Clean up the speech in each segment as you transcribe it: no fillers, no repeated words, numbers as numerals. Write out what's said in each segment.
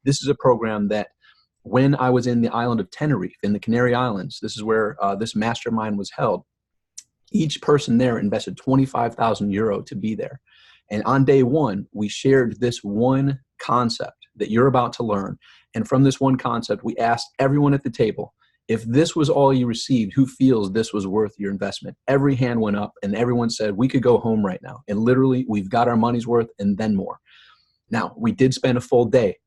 This is a program that when I was in the island of Tenerife, in the Canary Islands, this is where this mastermind was held. Each person there invested 25,000 euro to be there. And on day one, we shared this one concept that you're about to learn. And from this one concept, we asked everyone at the table, if this was all you received, who feels this was worth your investment? Every hand went up and everyone said, we could go home right now. And literally, we've got our money's worth and then more. Now, we did spend a full day.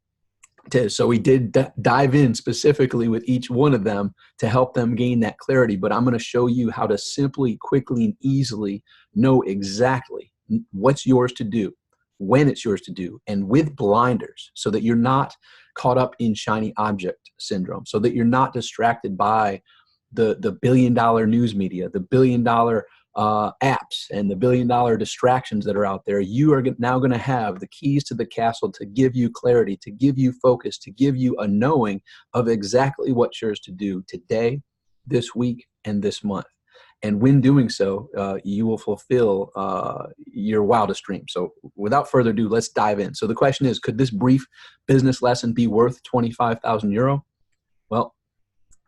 So we did dive in specifically with each one of them to help them gain that clarity. But I'm going to show you how to simply, quickly, and easily know exactly what's yours to do, when it's yours to do, and with blinders, so that you're not caught up in shiny object syndrome, so that you're not distracted by the billion-dollar news media, the billion-dollar apps, and the billion-dollar distractions that are out there. You are now going to have the keys to the castle to give you clarity, to give you focus, to give you a knowing of exactly what's yours to do today, this week, and this month. And when doing so, you will fulfill your wildest dream. So without further ado, let's dive in. So the question is, could this brief business lesson be worth 25,000 euro? Well,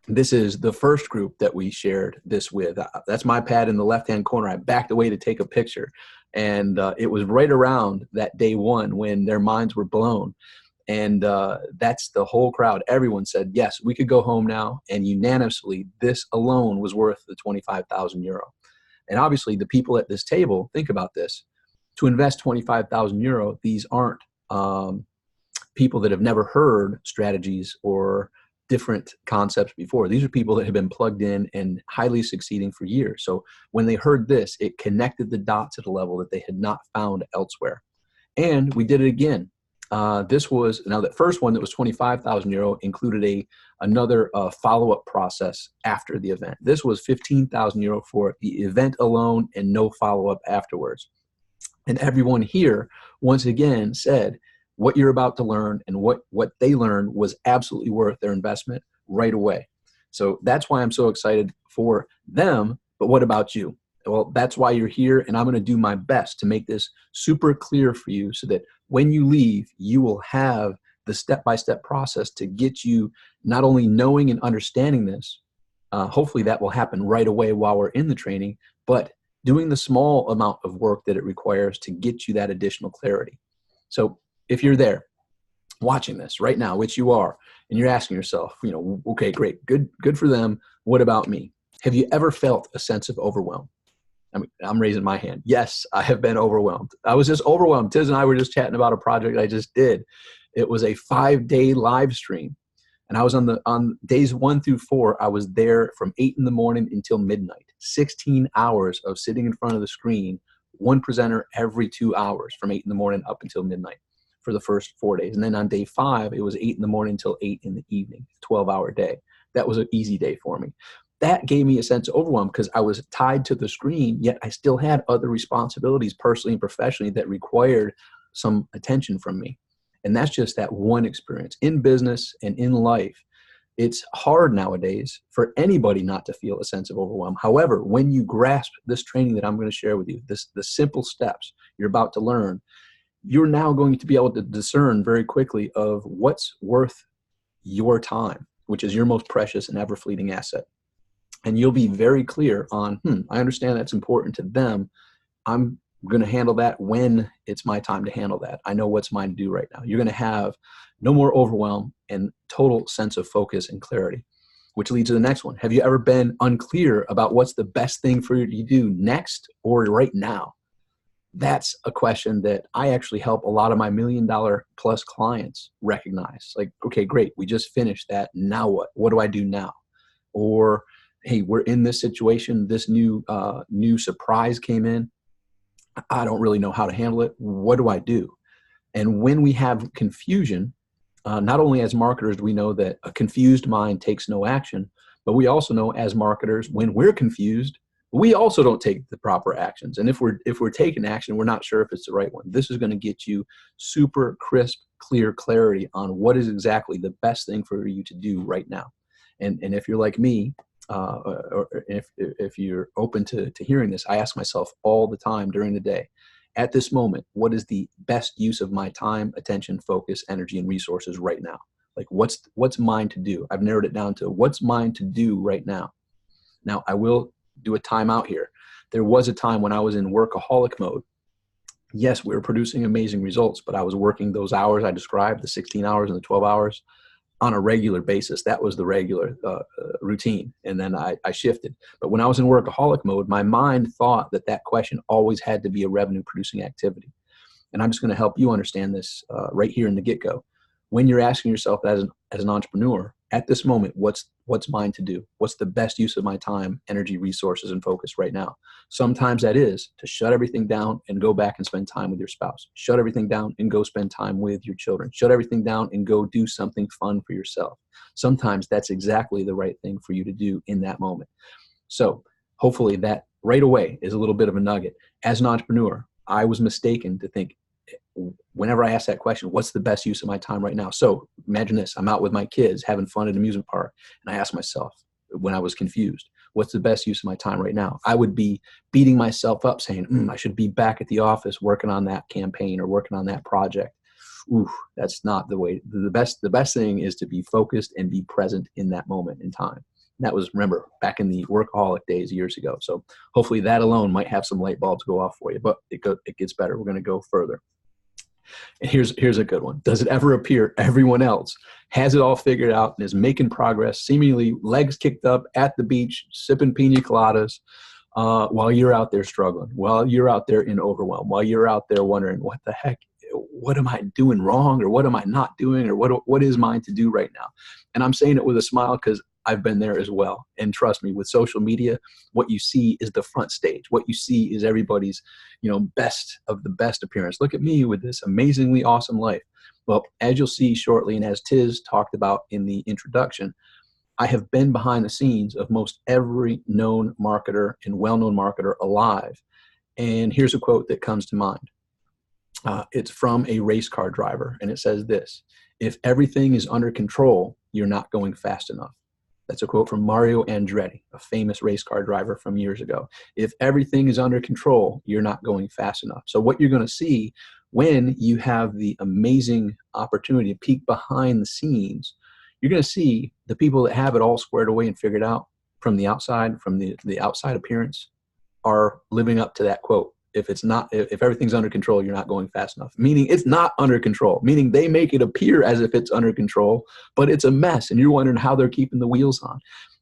this is the first group that we shared this with. That's my pad in the left-hand corner. I backed away to take a picture. And it was right around that day one when their minds were blown. And that's the whole crowd. Everyone said, yes, we could go home now. And unanimously, this alone was worth the 25,000 euro. And obviously, the people at this table, think about this. To invest 25,000 euro, these aren't people that have never heard strategies or different concepts before. These are people that have been plugged in and highly succeeding for years. So when they heard this, it connected the dots at a level that they had not found elsewhere. And we did it again. This was, now that first one that was 25,000 euro included another follow-up process after the event. This was 15,000 euro for the event alone and no follow-up afterwards. And everyone here, once again, said what you're about to learn and what they learned was absolutely worth their investment right away. So that's why I'm so excited for them. But what about you? Well, that's why you're here, and I'm going to do my best to make this super clear for you so that when you leave, you will have the step-by-step process to get you not only knowing and understanding this, hopefully that will happen right away while we're in the training, but doing the small amount of work that it requires to get you that additional clarity. So if you're there watching this right now, which you are, and you're asking yourself, okay, great, good for them. What about me? Have you ever felt a sense of overwhelm? I mean, I'm raising my hand. Yes, I have been overwhelmed. I was just overwhelmed. Tiz and I were just chatting about a project I just did. It was a 5-day live stream. And I was on days 1 through 4, I was there from 8 in the morning until midnight. 16 hours of sitting in front of the screen, one presenter every 2 hours from 8 in the morning up until midnight for the first 4 days. And then on day 5, it was 8 in the morning until 8 in the evening, 12-hour day. That was an easy day for me. That gave me a sense of overwhelm because I was tied to the screen, yet I still had other responsibilities personally and professionally that required some attention from me. And that's just that one experience. In business and in life, it's hard nowadays for anybody not to feel a sense of overwhelm. However, when you grasp this training that I'm going to share with you, the simple steps you're about to learn, you're now going to be able to discern very quickly of what's worth your time, which is your most precious and ever-fleeting asset. And you'll be very clear on, I understand that's important to them. I'm going to handle that when it's my time to handle that. I know what's mine to do right now. You're going to have no more overwhelm and total sense of focus and clarity, which leads to the next one. Have you ever been unclear about what's the best thing for you to do next or right now? That's a question that I actually help a lot of my $1 million plus clients recognize. Like, okay, great. We just finished that. Now what? What do I do now? Or, hey, we're in this situation. This new surprise came in. I don't really know how to handle it. What do I do? And when we have confusion, not only as marketers do we know that a confused mind takes no action, but we also know as marketers, when we're confused, we also don't take the proper actions. And if we're taking action, we're not sure if it's the right one. This is going to get you super crisp, clear clarity on what is exactly the best thing for you to do right now. And if you're like me, or if you're open to hearing this, I ask myself all the time during the day, at this moment, what is the best use of my time, attention, focus, energy, and resources right now? Like what's mine to do? I've narrowed it down to what's mine to do right now. Now, I will do a timeout here. There was a time when I was in workaholic mode. Yes, we were producing amazing results, but I was working those hours I described, the 16 hours and the 12 hours, on a regular basis. That was the regular routine. And then I shifted. But when I was in workaholic mode, my mind thought that that question always had to be a revenue producing activity. And I'm just going to help you understand this right here in the get-go. When you're asking yourself as an entrepreneur, at this moment, what's mine to do? What's the best use of my time, energy, resources, and focus right now? Sometimes that is to shut everything down and go back and spend time with your spouse. Shut everything down and go spend time with your children. Shut everything down and go do something fun for yourself. Sometimes that's exactly the right thing for you to do in that moment. So hopefully that right away is a little bit of a nugget. As an entrepreneur, I was mistaken to think, whenever I ask that question, what's the best use of my time right now? So imagine this, I'm out with my kids having fun at an amusement park. And I ask myself when I was confused, what's the best use of my time right now? I would be beating myself up saying, I should be back at the office working on that campaign or working on that project. Ooh, that's not the way. The best thing is to be focused and be present in that moment in time. And that was, remember, back in the workaholic days years ago. So hopefully that alone might have some light bulbs go off for you, but it gets better. We're going to go further. And here's a good one. Does it ever appear everyone else has it all figured out and is making progress, seemingly legs kicked up at the beach, sipping pina coladas, while you're out there struggling, while you're out there in overwhelm, while you're out there wondering, what the heck, what am I doing wrong, or what am I not doing, or what is mine to do right now? And I'm saying it with a smile because I've been there as well. And trust me, with social media, what you see is the front stage. What you see is everybody's, best of the best appearance. Look at me with this amazingly awesome life. Well, as you'll see shortly, and as Tiz talked about in the introduction, I have been behind the scenes of most every known marketer and well-known marketer alive. And here's a quote that comes to mind. It's from a race car driver, and it says this: "If everything is under control, you're not going fast enough." That's a quote from Mario Andretti, a famous race car driver from years ago. If everything is under control, you're not going fast enough. So what you're going to see when you have the amazing opportunity to peek behind the scenes, you're going to see the people that have it all squared away and figured out from the outside, from the outside appearance, are living up to that quote. If everything's under control, you're not going fast enough. Meaning it's not under control. Meaning they make it appear as if it's under control, but it's a mess. And you're wondering how they're keeping the wheels on.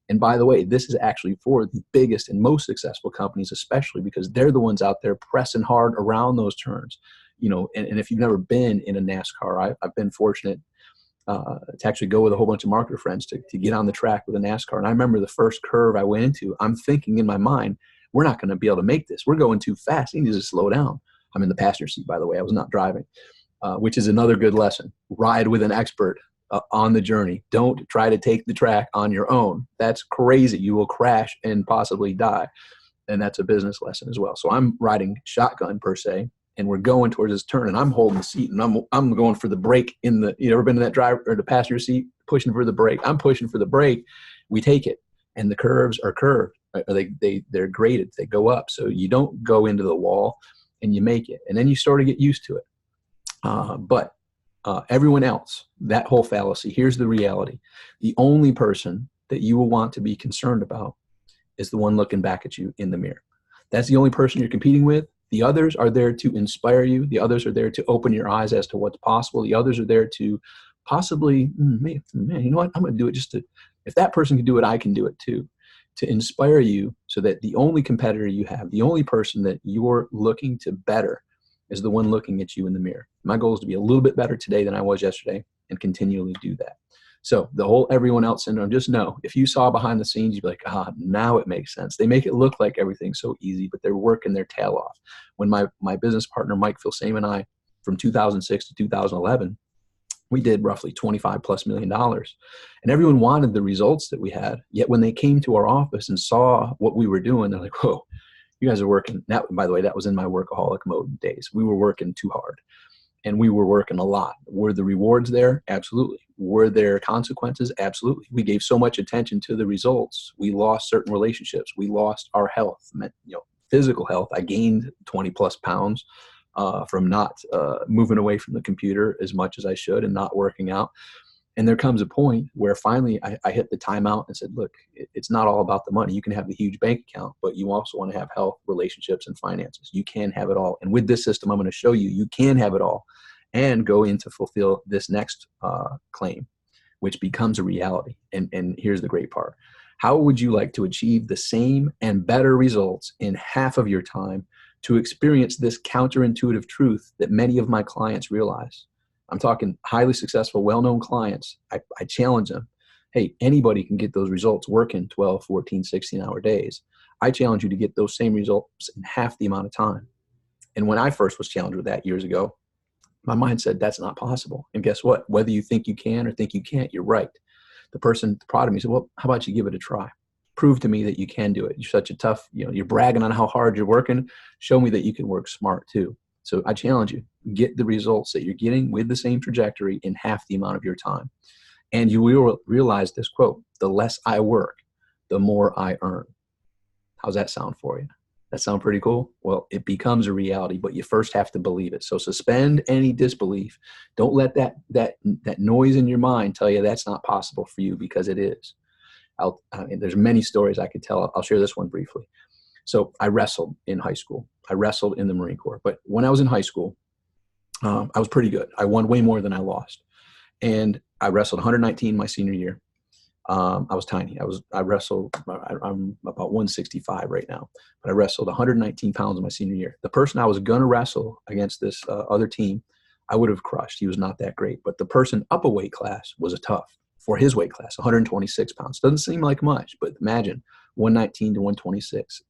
And by the way, this is actually for the biggest and most successful companies, especially because they're the ones out there pressing hard around those turns. And if you've never been in a NASCAR, I've been fortunate to actually go with a whole bunch of marketer friends to get on the track with a NASCAR. And I remember the first curve I went into, I'm thinking in my mind, we're not going to be able to make this. We're going too fast. You need to slow down. I'm in the passenger seat, by the way. I was not driving, which is another good lesson. Ride with an expert on the journey. Don't try to take the track on your own. That's crazy. You will crash and possibly die. And that's a business lesson as well. So I'm riding shotgun per se, and we're going towards this turn, and I'm holding the seat, and I'm going for the brake you ever been in that driver or the passenger seat, pushing for the brake? I'm pushing for the brake. We take it, and the curves are curved. They're graded. They go up. So you don't go into the wall, and you make it. And then you sort of get used to it. But everyone else, that whole fallacy, here's the reality. The only person that you will want to be concerned about is the one looking back at you in the mirror. That's the only person you're competing with. The others are there to inspire you. The others are there to open your eyes as to what's possible. The others are there to possibly, man, you know what? I'm going to do it if that person can do it, I can do it too. To inspire you so that the only competitor you have, the only person that you're looking to better is the one looking at you in the mirror. My goal is to be a little bit better today than I was yesterday and continually do that. So the whole everyone else syndrome, just know, if you saw behind the scenes, you'd be like, now it makes sense. They make it look like everything's so easy, but they're working their tail off. When my business partner, Mike Filsame, and I, from 2006 to 2011, we did roughly $25+ million. And everyone wanted the results that we had. Yet when they came to our office and saw what we were doing, they're like, whoa, you guys are working. That, by the way, that was in my workaholic mode days. We were working too hard, and we were working a lot. Were the rewards there? Absolutely. Were there consequences? Absolutely. We gave so much attention to the results. We lost certain relationships. We lost our health, physical health. I gained 20+ pounds. from not moving away from the computer as much as I should and not working out. And there comes a point where finally I hit the timeout and said, look, it's not all about the money. You can have the huge bank account, but you also want to have health, relationships, and finances. You can have it all. And with this system, I'm going to show you, you can have it all and go in to fulfill this next claim, which becomes a reality. And here's the great part. How would you like to achieve the same and better results in half of your time to experience this counterintuitive truth that many of my clients realize? I'm talking highly successful, well-known clients. I challenge them. Hey, anybody can get those results working 12, 14, 16-hour days. I challenge you to get those same results in half the amount of time. And when I first was challenged with that years ago, my mind said, that's not possible. And guess what? Whether you think you can or think you can't, you're right. The person proud of me said, well, how about you give it a try? Prove to me that you can do it. You're such a tough, you're bragging on how hard you're working. Show me that you can work smart too. So I challenge you, get the results that you're getting with the same trajectory in half the amount of your time. And you will realize this quote, the less I work, the more I earn. How's that sound for you? That sound pretty cool? Well, it becomes a reality, but you first have to believe it. So suspend any disbelief. Don't let that noise in your mind tell you that's not possible for you, because it is. There's many stories I could tell. I'll share this one briefly. So I wrestled in high school. I wrestled in the Marine Corps. But when I was in high school, I was pretty good. I won way more than I lost. And I wrestled 119 my senior year. I was tiny. I'm about 165 right now, but I wrestled 119 pounds in my senior year. The person I was going to wrestle against this other team, I would have crushed. He was not that great. But the person up a weight class was a tough for his weight class, 126 pounds. Doesn't seem like much, but imagine 119 to 126.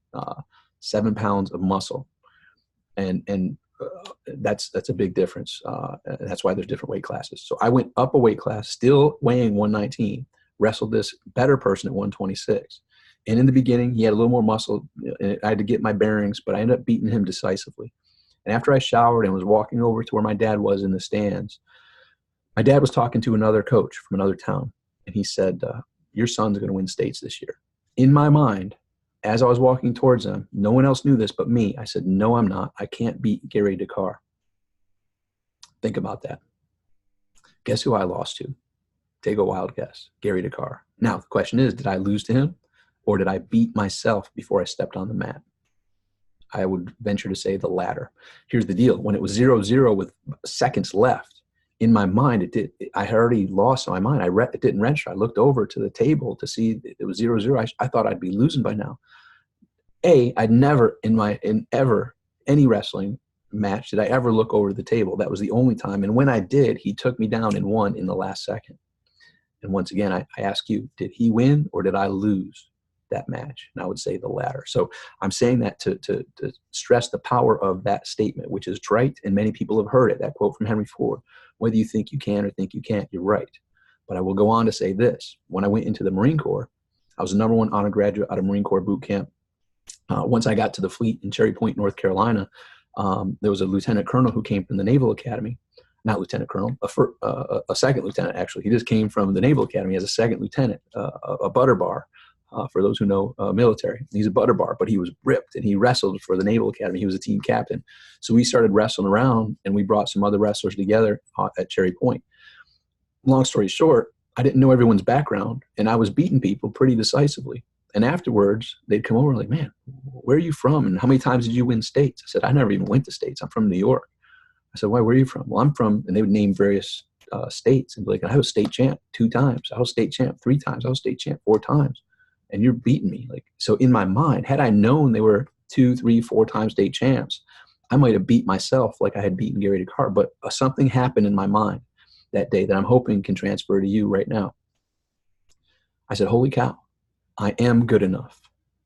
7 pounds of muscle. And that's a big difference. That's why there's different weight classes. So I went up a weight class, still weighing 119, wrestled this better person at 126. And in the beginning, he had a little more muscle. And I had to get my bearings, but I ended up beating him decisively. And after I showered and was walking over to where my dad was in the stands, my dad was talking to another coach from another town. And he said, your son's going to win states this year. In my mind, as I was walking towards them, no one else knew this but me. I said, no, I'm not. I can't beat Gary Dakar. Think about that. Guess who I lost to? Take a wild guess. Gary Dakar. Now, the question is, did I lose to him, or did I beat myself before I stepped on the mat? I would venture to say the latter. Here's the deal. When it was 0-0 with seconds left, in my mind, I had already lost my mind. It didn't register. I looked over to the table to see it was 0-0. I thought I'd be losing by now. I'd never in any wrestling match did I ever look over the table. That was the only time. And when I did, he took me down and won in the last second. And once again, I ask you, did he win or did I lose that match? And I would say the latter. So I'm saying that to stress the power of that statement, which is trite, and many people have heard it, that quote from Henry Ford. Whether you think you can or think you can't, you're right. But I will go on to say this. When I went into the Marine Corps, I was the #1 honor graduate out of Marine Corps boot camp. Once I got to the fleet in Cherry Point, North Carolina, there was a lieutenant colonel who came from the Naval Academy. Not lieutenant colonel, a second lieutenant, actually. He just came from the Naval Academy as a second lieutenant, a butter bar, for those who know military. He's a butter bar, but he was ripped, and he wrestled for the Naval Academy. He was a team captain. So we started wrestling around, and we brought some other wrestlers together at Cherry Point. Long story short, I didn't know everyone's background, and I was beating people pretty decisively. And afterwards, they'd come over and like, man, where are you from? And how many times did you win states? I said, I never even went to states. I'm from New York. I said, why, where are you from? Well, I'm from, and they would name various states and be like, I was state champ 2 times. I was state champ 3 times. I was state champ 4 times. And you're beating me. Like, so in my mind, had I known they were 2, 3, 4 times state champs, I might have beat myself like I had beaten Gary Dakar. But something happened in my mind that day that I'm hoping can transfer to you right now. I said, holy cow, I am good enough.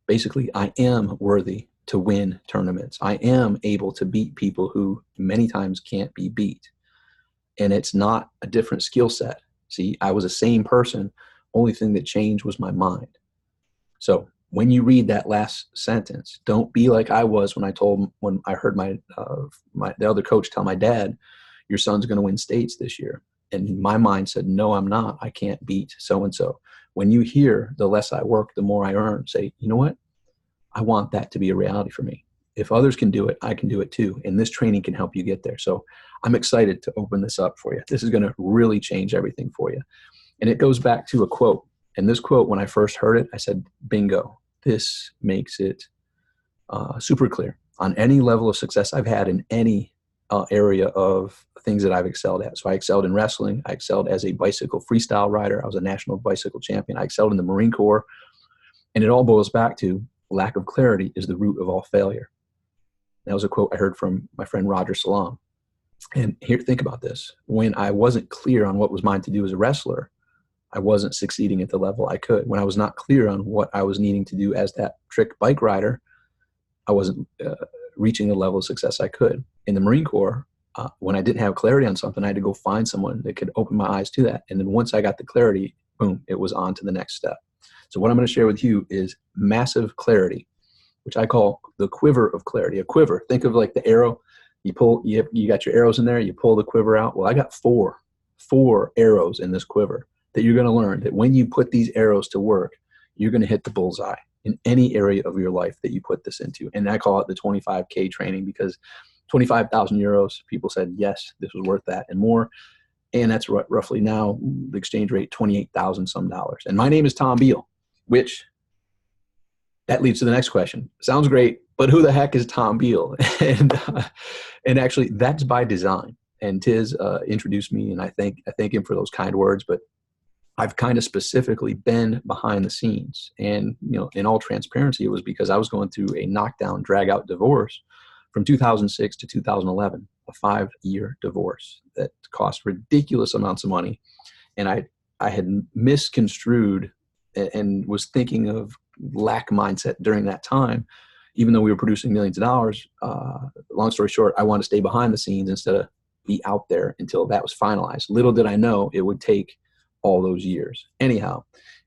Basically, I am worthy to win tournaments. I am able to beat people who many times can't be beat. And it's not a different skill set. See, I was the same person. Only thing that changed was my mind. So when you read that last sentence, don't be like I was when I heard the other coach tell my dad, your son's going to win states this year. And my mind said, no, I'm not. I can't beat so-and-so. When you hear the less I work, the more I earn, say, you know what? I want that to be a reality for me. if others can do it, I can do it too. And this training can help you get there. So I'm excited to open this up for you. This is going to really change everything for you. And it goes back to a quote. And this quote, when I first heard it, I said, bingo, this makes it super clear. On any level of success I've had in any area of things that I've excelled at. So I excelled in wrestling. I excelled as a bicycle freestyle rider. I was a national bicycle champion. I excelled in the Marine Corps. And it all boils back to lack of clarity is the root of all failure. That was a quote I heard from my friend Roger Salam. And here, think about this. When I wasn't clear on what was mine to do as a wrestler, I wasn't succeeding at the level I could. When I was not clear on what I was needing to do as that trick bike rider, I wasn't reaching the level of success I could. In the Marine Corps, when I didn't have clarity on something, I had to go find someone that could open my eyes to that. And then once I got the clarity, boom, it was on to the next step. So what I'm going to share with you is massive clarity, which I call the quiver of clarity. A quiver, think of like the arrow. You pull, you got your arrows in there, you pull the quiver out. Well, I got four arrows in this quiver that you're going to learn that when you put these arrows to work, you're going to hit the bullseye in any area of your life that you put this into. And I call it the 25K training because 25,000 euros, people said, yes, this was worth that and more. And that's roughly now the exchange rate, 28,000 some dollars. And my name is Tom Beal, which that leads to the next question. Sounds great, but who the heck is Tom Beal? And actually that's by design. And Tiz introduced me, and I thank him for those kind words, but I've kind of specifically been behind the scenes. And, in all transparency, it was because I was going through a knockdown, drag out divorce from 2006 to 2011, a 5-year divorce that cost ridiculous amounts of money. And I had misconstrued and was thinking of lack mindset during that time, even though we were producing millions of dollars. Long story short, I wanted to stay behind the scenes instead of be out there until that was finalized. Little did I know it would take all those years. Anyhow,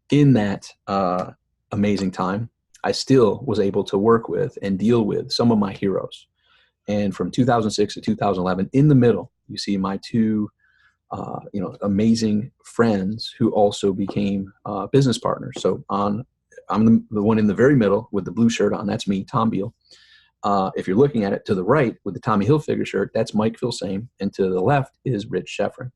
in that amazing time, I still was able to work with and deal with some of my heroes. And from 2006 to 2011, in the middle, you see my two amazing friends who also became business partners. So I'm the one in the very middle with the blue shirt on. That's me, Tom Beal. If you're looking at it to the right with the Tommy Hilfiger shirt, that's Mike Filsaime. And to the left is Rich Sheffrin.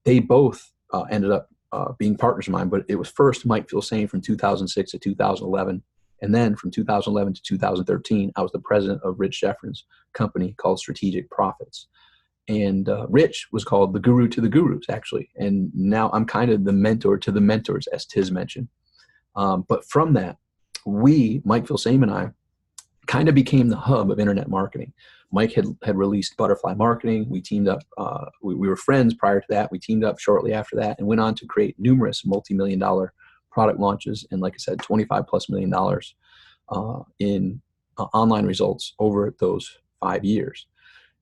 They both ended up being partners of mine, but it was first Mike Filsaime from 2006 to 2011. And then from 2011 to 2013, I was the president of Rich Sheffrin's company called Strategic Profits. And Rich was called the guru to the gurus, actually. And now I'm kind of the mentor to the mentors, as Tiz mentioned. But from that, Mike Filsaime and I, kind of became the hub of internet marketing. Mike had released Butterfly Marketing. We teamed up. We were friends prior to that. We teamed up shortly after that and went on to create numerous multi-million-dollar product launches. And like I said, $25+ million in online results over those 5 years.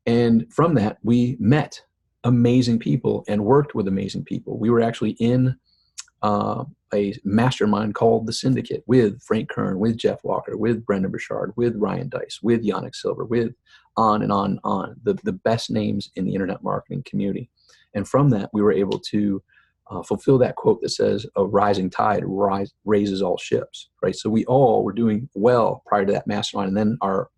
And from that, we met amazing people and worked with amazing people. We were actually in a mastermind called The Syndicate with Frank Kern, with Jeff Walker, with Brendan Burchard, with Ryan Dice, with Yannick Silver, with on and on, the best names in the internet marketing community. And from that, we were able to fulfill that quote that says, a rising tide raises all ships, right? So we all were doing well prior to that mastermind. And then our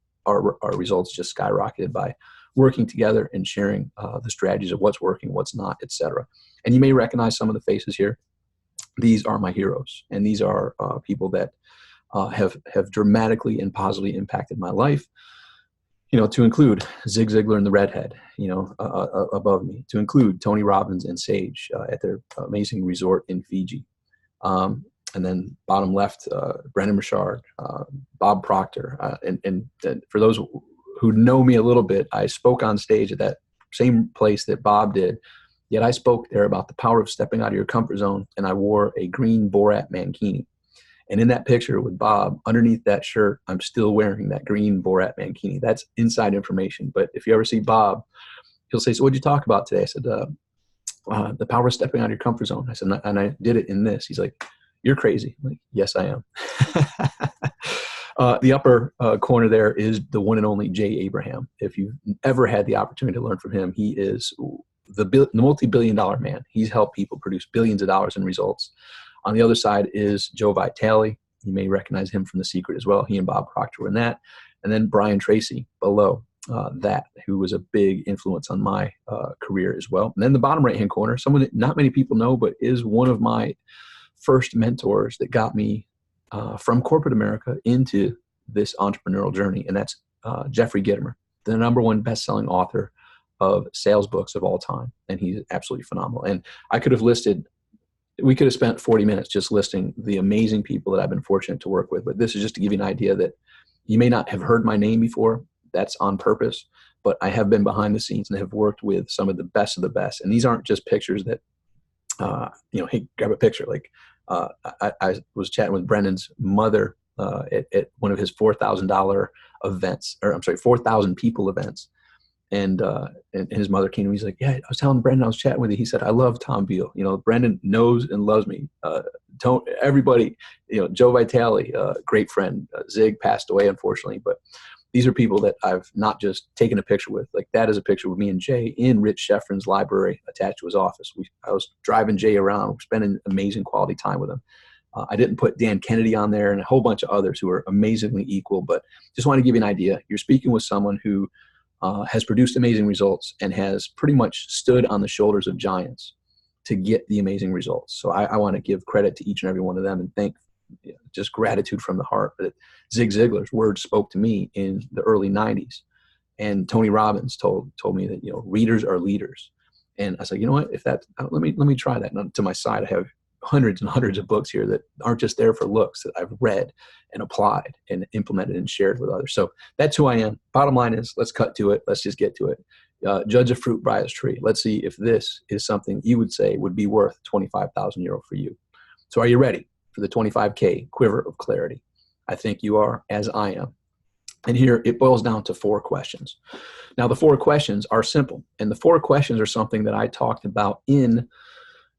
results just skyrocketed by working together and sharing the strategies of what's working, what's not, et cetera. And you may recognize some of the faces here. These are my heroes, and these are people that have dramatically and positively impacted my life. To include Zig Ziglar and the Redhead, above me. To include Tony Robbins and Sage at their amazing resort in Fiji. And then bottom left, Brendan Burchard, Bob Proctor, and for those who know me a little bit, I spoke on stage at that same place that Bob did. Yet I spoke there about the power of stepping out of your comfort zone, and I wore a green Borat mankini. And in that picture with Bob, underneath that shirt, I'm still wearing that green Borat mankini. That's inside information. But if you ever see Bob, he'll say, so what'd you talk about today? I said, the power of stepping out of your comfort zone. I said, and I did it in this. He's like, you're crazy. I'm like, yes, I am. The upper corner there is the one and only Jay Abraham. If you've ever had the opportunity to learn from him, he is the multi-billion-dollar man. He's helped people produce billions of dollars in results. On the other side is Joe Vitale. You may recognize him from The Secret as well. He and Bob Proctor were in that. And then Brian Tracy below that, who was a big influence on my career as well. And then the bottom right-hand corner, someone that not many people know, but is one of my first mentors that got me from corporate America into this entrepreneurial journey. And that's Jeffrey Gitomer, the #1 best-selling author of sales books of all time. And he's absolutely phenomenal. And we could have spent 40 minutes just listing the amazing people that I've been fortunate to work with. But this is just to give you an idea that you may not have heard my name before. That's on purpose. But I have been behind the scenes and have worked with some of the best of the best. And these aren't just pictures that, hey, grab a picture. Like I was chatting with Brendan's mother at one of his $4,000 events, or I'm sorry, 4,000 people events. And his mother came to me. He's like, yeah, I was telling Brendan, I was chatting with you. He said, I love Tom Beal. Brendan knows and loves me. Everybody, Joe Vitale, great friend. Zig passed away, unfortunately. But these are people that I've not just taken a picture with. Like that is a picture with me and Jay in Rich Sheffrin's library attached to his office. I was driving Jay around, spending amazing quality time with him. I didn't put Dan Kennedy on there and a whole bunch of others who are amazingly equal. But just want to give you an idea. You're speaking with someone who has produced amazing results and has pretty much stood on the shoulders of giants to get the amazing results. So I want to give credit to each and every one of them and thank just gratitude from the heart that Zig Ziglar's words spoke to me in the early 90s. And Tony Robbins told me that, readers are leaders. And I said, you know what, let me try that. And to my side, I have hundreds and hundreds of books here that aren't just there for looks, that I've read and applied and implemented and shared with others. So that's who I am. Bottom line is, let's cut to it. Let's just get to it. Judge a fruit by its tree. Let's see if this is something you would say would be worth 25,000 euro for you. So are you ready for the 25K Quiver of Clarity? I think you are, as I am. And here it boils down to 4 questions. Now the 4 questions are simple. And the 4 questions are something that I talked about in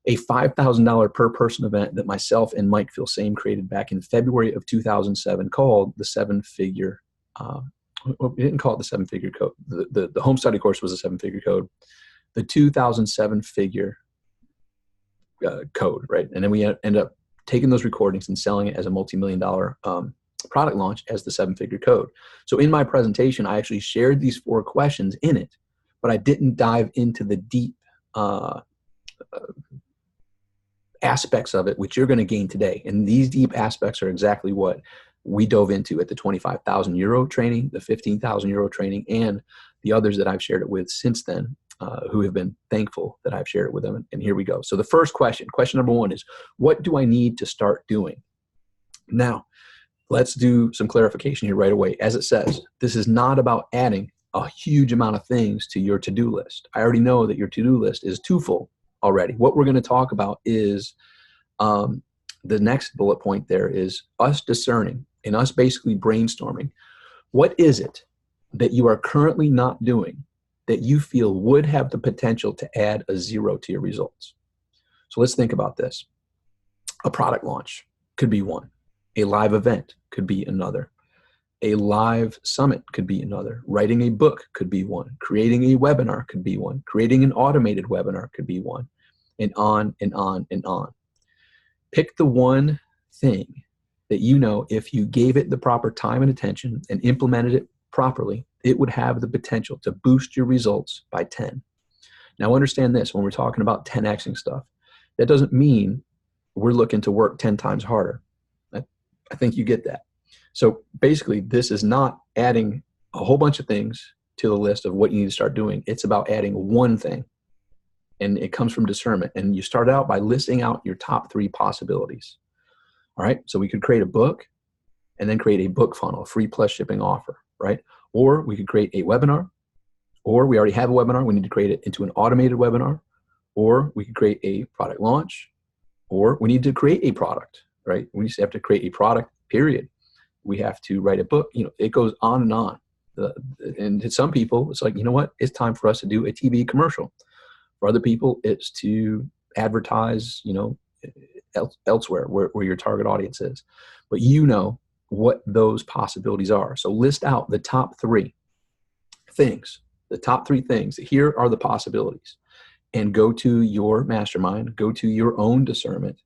a $5,000 per person event that myself and Mike Filsame created back in February of 2007 called the 7-Figure. We didn't call it the 7-Figure Code. The home study course was a 7-Figure Code. The 2007 Figure Code, right? And then we end up taking those recordings and selling it as a multi-million-dollar product launch as the 7-Figure Code. So in my presentation, I actually shared these 4 questions in it, but I didn't dive into the deep aspects of it, which you're going to gain today. And these deep aspects are exactly what we dove into at the 25,000 euro training, the 15,000 euro training, and the others that I've shared it with since then, who have been thankful that I've shared it with them. And here we go. So the first question number 1 is, what do I need to start doing? Now, let's do some clarification here right away. As it says, this is not about adding a huge amount of things to your to-do list. I already know that your to-do list is too full already. What we're going to talk about is the next bullet point there is us discerning and us basically brainstorming. What is it that you are currently not doing that you feel would have the potential to add a 0 to your results? So let's think about this. A product launch could be one. A live event could be another. A live summit could be another. Writing a book could be one. Creating a webinar could be one. Creating an automated webinar could be one. And on and on and on. Pick the one thing that you know if you gave it the proper time and attention and implemented it properly, it would have the potential to boost your results by 10. Now understand this, when we're talking about 10xing stuff, that doesn't mean we're looking to work 10 times harder. I think you get that. So basically, this is not adding a whole bunch of things to the list of what you need to start doing. It's about adding one thing. And it comes from discernment. And you start out by listing out your top 3 possibilities. All right. So we could create a book and then create a book funnel, a free plus shipping offer, right? Or we could create a webinar, or we already have a webinar. We need to create it into an automated webinar, or we could create a product launch, or we need to create a product, right? We just have to create a product, period. We have to write a book. It goes on and on. And to some people, it's like, you know what? It's time for us to do a TV commercial. For other people, it's to advertise, elsewhere where your target audience is. But you know what those possibilities are. So list out the top 3 things, Here are the possibilities. And go to your mastermind, go to your own discernment,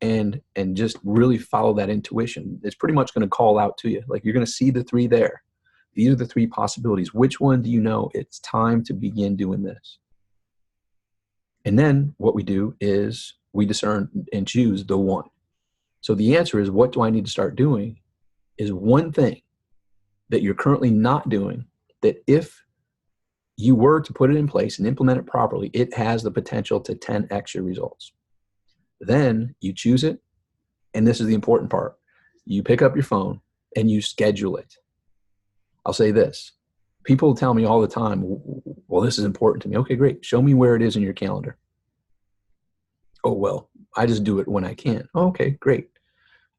and just really follow that intuition. It's pretty much going to call out to you. Like, you're going to see the 3 there. These are the three possibilities. Which one do you know it's time to begin doing this? And then what we do is we discern and choose the one. So the answer is, what do I need to start doing? Is one thing that you're currently not doing that if you were to put it in place and implement it properly, it has the potential to 10x your results. Then you choose it. And this is the important part. You pick up your phone and you schedule it. I'll say this. People tell me all the time, well, this is important to me. Okay, great. Show me where it is in your calendar. Oh, well, I just do it when I can. Oh, okay, great.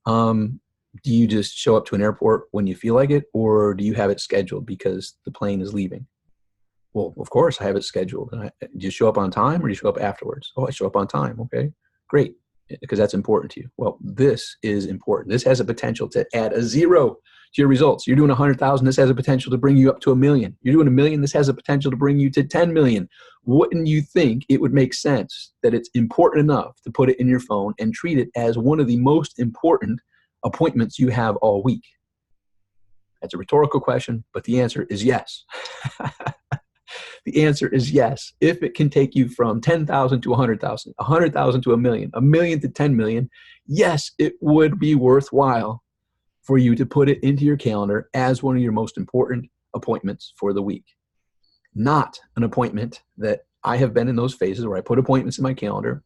Do you just show up to an airport when you feel like it, or do you have it scheduled because the plane is leaving? Well, of course I have it scheduled. Do you show up on time, or do you show up afterwards? Oh, I show up on time. Okay, great. Because that's important to you. Well, this is important. This has a potential to add a 0 to your results. You're doing 100,000. This has a potential to bring you up to 1 million. You're doing 1 million. This has a potential to bring you to 10 million. Wouldn't you think it would make sense that it's important enough to put it in your phone and treat it as one of the most important appointments you have all week? That's a rhetorical question, but the answer is yes. The answer is yes. If it can take you from 10,000 to 100,000, 100,000 to 1 million, 1 million to 10 million, yes, it would be worthwhile for you to put it into your calendar as one of your most important appointments for the week. Not an appointment that I have been in those phases where I put appointments in my calendar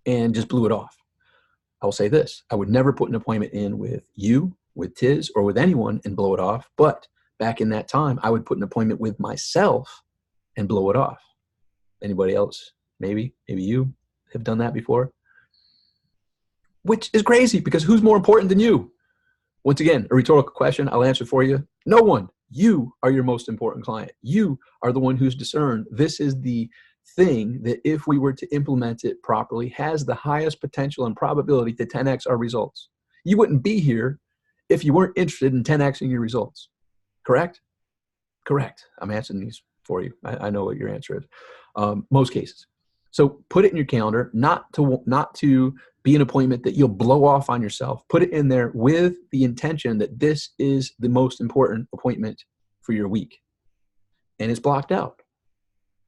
and just blew it off. I will say this. I would never put an appointment in with you, with Tiz, or with anyone and blow it off. But back in that time, I would put an appointment with myself and blow it off. Anybody else? Maybe you have done that before. Which is crazy, because who's more important than you? Once again, a rhetorical question. I'll answer for you. No one. You are your most important client. You are the one who's discerned. This is the thing that, if we were to implement it properly, has the highest potential and probability to 10x our results. You wouldn't be here if you weren't interested in 10xing your results. Correct? Correct. I'm answering these for you. I know what your answer is. Most cases. So put it in your calendar, not to be an appointment that you'll blow off on yourself. Put it in there with the intention that this is the most important appointment for your week. And it's blocked out.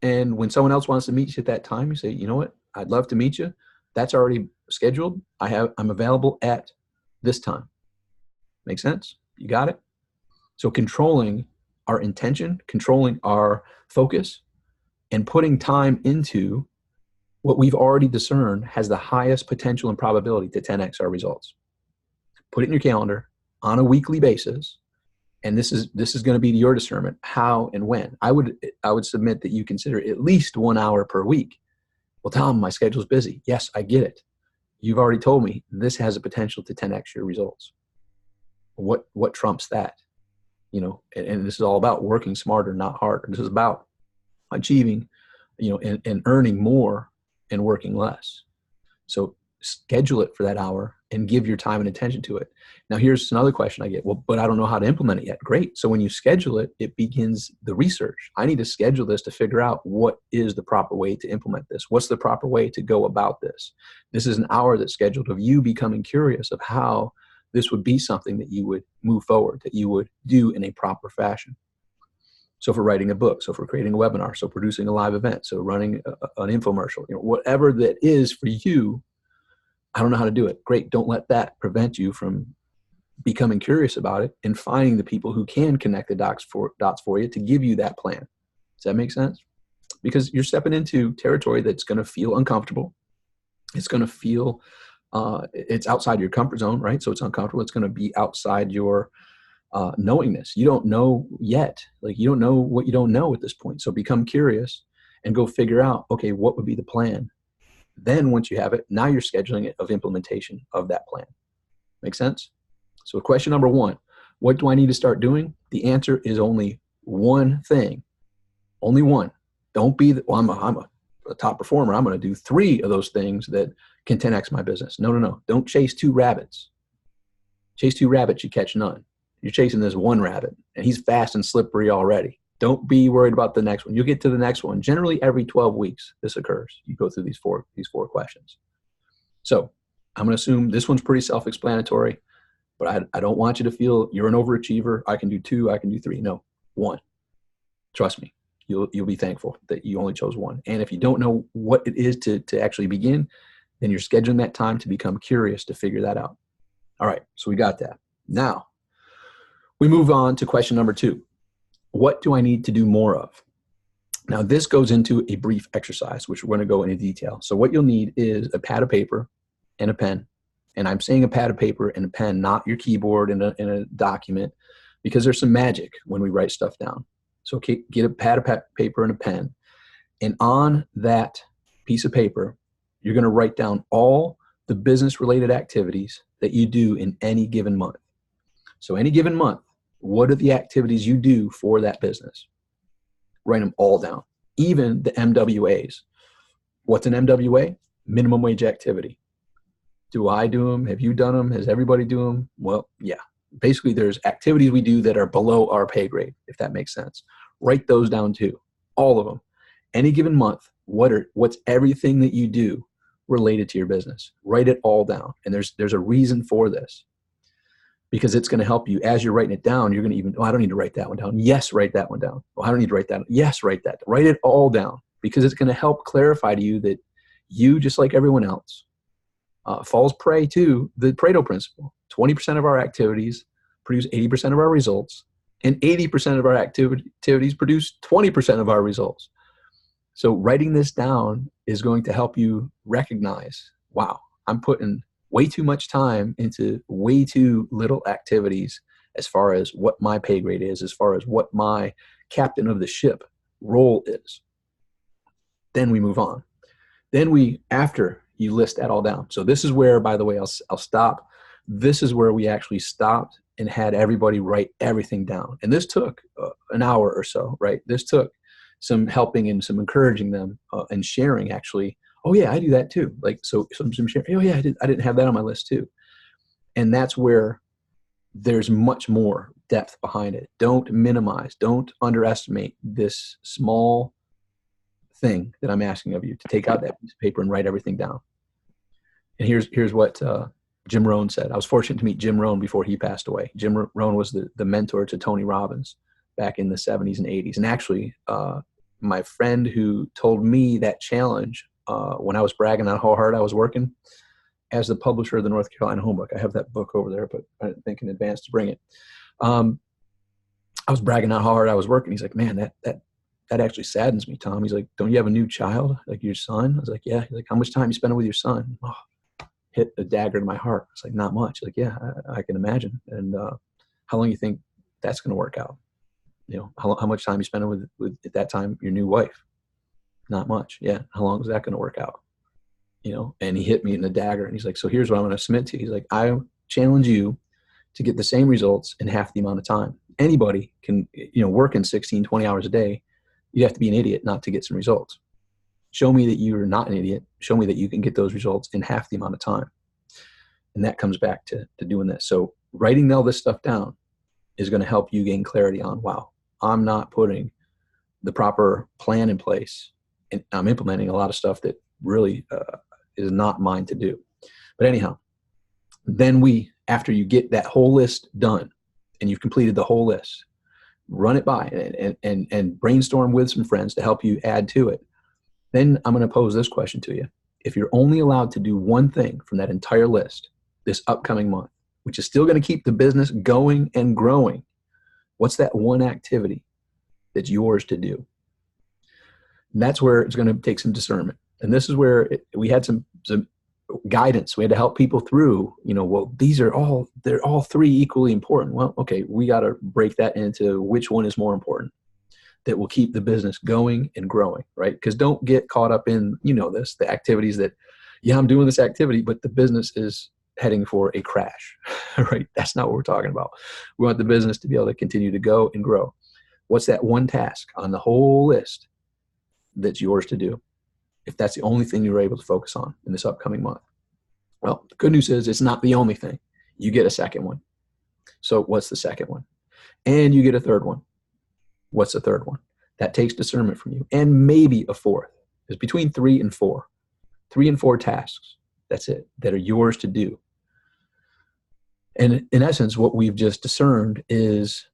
And when someone else wants to meet you at that time, you say, you know what? I'd love to meet you. That's already scheduled. I'm available at this time. Make sense? You got it? So controlling our intention, controlling our focus, and putting time into what we've already discerned has the highest potential and probability to 10x our results. Put it in your calendar on a weekly basis, and this is going to be your discernment, how and when. I would submit that you consider at least 1 hour per week. Well, Tom, my schedule's busy. Yes, I get it. You've already told me this has a potential to 10x your results. What trumps that? And this is all about working smarter, not harder. This is about achieving, and earning more and working less. So schedule it for that hour and give your time and attention to it. Now, here's another question I get. Well, but I don't know how to implement it yet. Great. So when you schedule it, it begins the research. I need to schedule this to figure out what is the proper way to implement this. What's the proper way to go about this? This is an hour that's scheduled of you becoming curious of how this would be something that you would move forward, that you would do in a proper fashion. So for writing a book, so for creating a webinar, so producing a live event, so running an infomercial, whatever that is for you, I don't know how to do it. Great. Don't let that prevent you from becoming curious about it and finding the people who can connect the dots for you to give you that plan. Does that make sense? Because you're stepping into territory that's going to feel uncomfortable. It's going to feel it's outside your comfort zone, right? So it's uncomfortable. It's going to be outside your knowingness. You don't know yet. Like, you don't know what you don't know at this point. So become curious and go figure out, okay, what would be the plan? Then once you have it, now you're scheduling it of implementation of that plan. Make sense? So question number 1, what do I need to start doing? The answer is only one thing. Only one. Don't be, I'm a top performer. I'm going to do 3 of those things that can 10x my business. No. Don't chase 2 rabbits. Chase 2 rabbits, you catch none. You're chasing this one rabbit, and he's fast and slippery already. Don't be worried about the next one. You'll get to the next one. Generally, every 12 weeks, this occurs. You go through these four questions. So I'm going to assume this one's pretty self-explanatory, But I don't want you to feel you're an overachiever. I can do 2, I can do 3. No, 1. Trust me, you'll be thankful that you only chose 1. And if you don't know what it is to actually begin, then you're scheduling that time to become curious to figure that out. All right, so we got that. Now, we move on to question number 2. What do I need to do more of? Now, this goes into a brief exercise, which we're going to go into detail. So what you'll need is a pad of paper and a pen. And I'm saying a pad of paper and a pen, not your keyboard in a document, because there's some magic when we write stuff down. So get a pad of paper and a pen. And on that piece of paper, you're going to write down all the business-related activities that you do in any given month. So any given month, what are the activities you do for that business? Write them all down, even the MWAs. What's an MWA? Minimum wage activity. Do I do them? Have you done them? Has everybody do them? Well, yeah. Basically, there's activities we do that are below our pay grade, if that makes sense. Write those down too, all of them. Any given month, what's everything that you do related to your business? Write it all down. And there's a reason for this, because it's going to help you as you're writing it down. You're going to I don't need to write that one down. Yes, write that one down. I don't need to write that. Yes, write that. Write it all down, because it's going to help clarify to you that you, just like everyone else, falls prey to the Pareto principle. 20% of our activities produce 80% of our results, and 80% of our activities produce 20% of our results. So writing this down is going to help you recognize, wow, I'm putting way too much time into way too little activities as far as what my pay grade is, as far as what my captain of the ship role is. Then we move on. Then after you list that all down. So this is where, by the way, I'll stop. This is where we actually stopped and had everybody write everything down. And this took an hour or so, right? This took some helping and some encouraging them and sharing, actually. Oh yeah, I do that too. Like, so some sharing. Oh yeah, I didn't have that on my list too. And that's where there's much more depth behind it. Don't minimize, don't underestimate this small thing that I'm asking of you, to take out that piece of paper and write everything down. And here's what Jim Rohn said. I was fortunate to meet Jim Rohn before he passed away. Jim Rohn was the mentor to Tony Robbins back in the 70s and 80s. And actually, my friend who told me that challenge when I was bragging on how hard I was working as the publisher of the North Carolina Homebook. I have that book over there, but I didn't think in advance to bring it. I was bragging on how hard I was working. He's like, man, that actually saddens me, Tom. He's like, don't you have a new child, like your son? I was like, yeah. He's like, how much time you spending with your son? Oh, hit a dagger to my heart. It's like, not much. Like, yeah, I can imagine. And how long you think that's going to work out? You know, how much time you spending with at that time your new wife? Not much. Yeah. How long is that going to work out? You know, and he hit me in the dagger, and he's like, so here's what I'm going to submit to you. He's like, I challenge you to get the same results in half the amount of time. Anybody can, work in 16, 20 hours a day. You have to be an idiot not to get some results. Show me that you're not an idiot. Show me that you can get those results in half the amount of time. And that comes back to doing this. So writing all this stuff down is going to help you gain clarity on, wow, I'm not putting the proper plan in place, and I'm implementing a lot of stuff that really is not mine to do. But anyhow, then after you get that whole list done and you've completed the whole list, run it by and brainstorm with some friends to help you add to it. Then I'm going to pose this question to you. If you're only allowed to do one thing from that entire list this upcoming month, which is still going to keep the business going and growing, what's that one activity that's yours to do? And that's where it's going to take some discernment. And this is where we had some guidance. We had to help people through, well, they're all three equally important. Well, okay, we got to break that into which one is more important that will keep the business going and growing, right? Because don't get caught up in, the activities that, yeah, I'm doing this activity, but the business is heading for a crash, right? That's not what we're talking about. We want the business to be able to continue to go and grow. What's that one task on the whole list that's yours to do, if that's the only thing you're able to focus on in this upcoming month? Well, the good news is it's not the only thing. You get a second one. So what's the second one? And you get a third one. What's the third one? That takes discernment from you. And maybe a fourth. It's between 3 and 4. 3 and 4 tasks. That's it. That are yours to do. And in essence, what we've just discerned is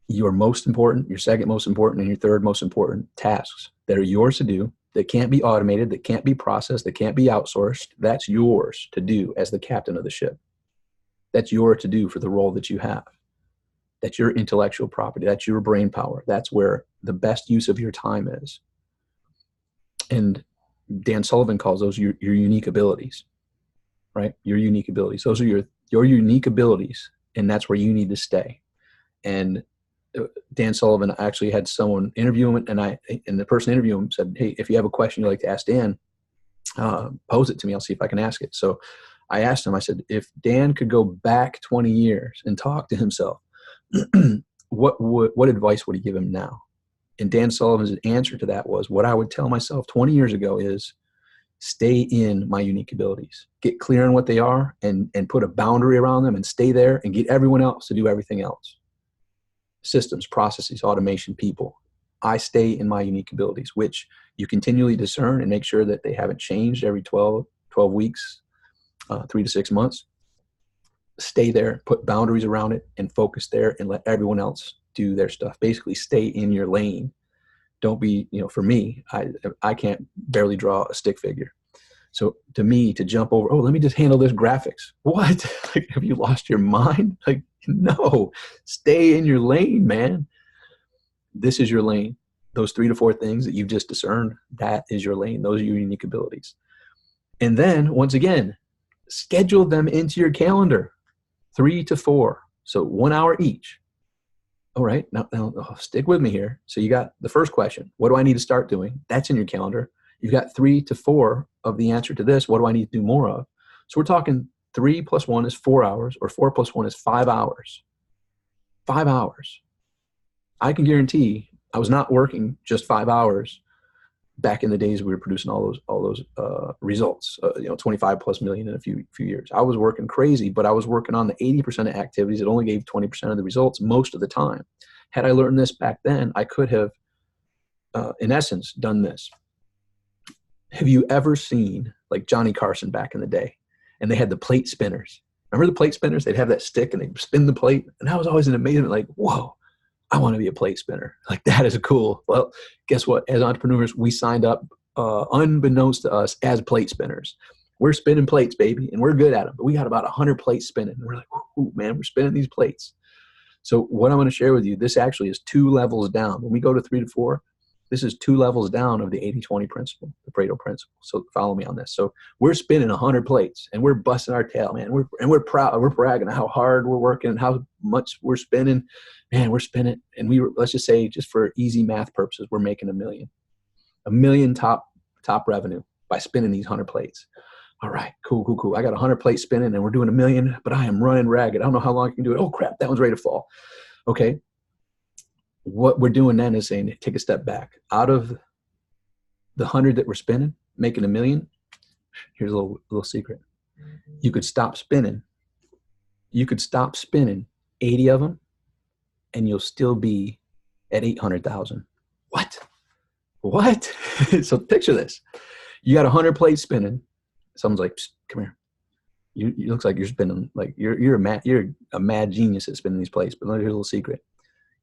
your most important, your second most important, and your third most important tasks that are yours to do, that can't be automated, that can't be processed, that can't be outsourced. That's yours to do as the captain of the ship. That's yours to do for the role that you have. That's your intellectual property. That's your brain power. That's where the best use of your time is. And Dan Sullivan calls those your unique abilities, right? Your unique abilities. Those are your unique abilities, and that's where you need to stay. And Dan Sullivan actually had someone interview him, and the person interviewing him said, "Hey, if you have a question you'd like to ask Dan, pose it to me. I'll see if I can ask it." So I asked him, I said, if Dan could go back 20 years and talk to himself, what advice would he give him now? And Dan Sullivan's answer to that was, what I would tell myself 20 years ago is, stay in my unique abilities. Get clear on what they are and put a boundary around them and stay there and get everyone else to do everything else. Systems, processes, automation, people. I stay in my unique abilities, which you continually discern and make sure that they haven't changed every 12 weeks, 3 to 6 months. Stay there, put boundaries around it, and focus there and let everyone else do their stuff. Basically, stay in your lane. Don't be, for me, I can't barely draw a stick figure. So to me, to jump over, let me just handle this graphics. What? Like, have you lost your mind? Like, no, stay in your lane, man. This is your lane. Those 3 to 4 things that you've just discerned, that is your lane. Those are your unique abilities. And then, once again, schedule them into your calendar, 3 to 4. So 1 hour each. All right, now stick with me here. So you got the first question, what do I need to start doing? That's in your calendar. You've got 3 to 4 of the answer to this. What do I need to do more of? So we're talking 3 plus 1 is 4 hours, or 4 plus 1 is 5 hours. 5 hours. I can guarantee I was not working just 5 hours back in the days we were producing all those results, 25 plus million in a few years. I was working crazy, but I was working on the 80% of activities that only gave 20% of the results most of the time. Had I learned this back then, I could have, in essence, done this. Have you ever seen like Johnny Carson back in the day? And they had the plate spinners. Remember the plate spinners? They'd have that stick and they'd spin the plate. And that was always an amazement, like, whoa, I want to be a plate spinner. Like, that is cool. Well, guess what? As entrepreneurs, we signed up unbeknownst to us as plate spinners. We're spinning plates, baby, and we're good at them. But we got about 100 plates spinning. And we're like, ooh, man, we're spinning these plates. So what I'm going to share with you, this actually is 2 levels down. When we go to 3 to 4, this is 2 levels down of the 80-20 principle, the Pareto principle. So follow me on this. So we're spinning 100 plates and we're busting our tail, man. We're proud. We're bragging how hard we're working and how much we're spinning. Man, we're spinning. And let's just say, just for easy math purposes, we're making $1 million top revenue by spinning these 100 plates. All right, cool. I got 100 plates spinning and we're doing $1 million, but I am running ragged. I don't know how long I can do it. Oh crap, that one's ready to fall. Okay. What we're doing then is saying, take a step back. Out of the 100 that we're spinning, making $1 million, here's a little secret. You could stop spinning. You could stop spinning 80 of them, and you'll still be at 800,000. What? So picture this. You got 100 plates spinning. Someone's like, come here. You looks like you're spinning, like you're a mad genius at spinning these plates. But here's a little secret.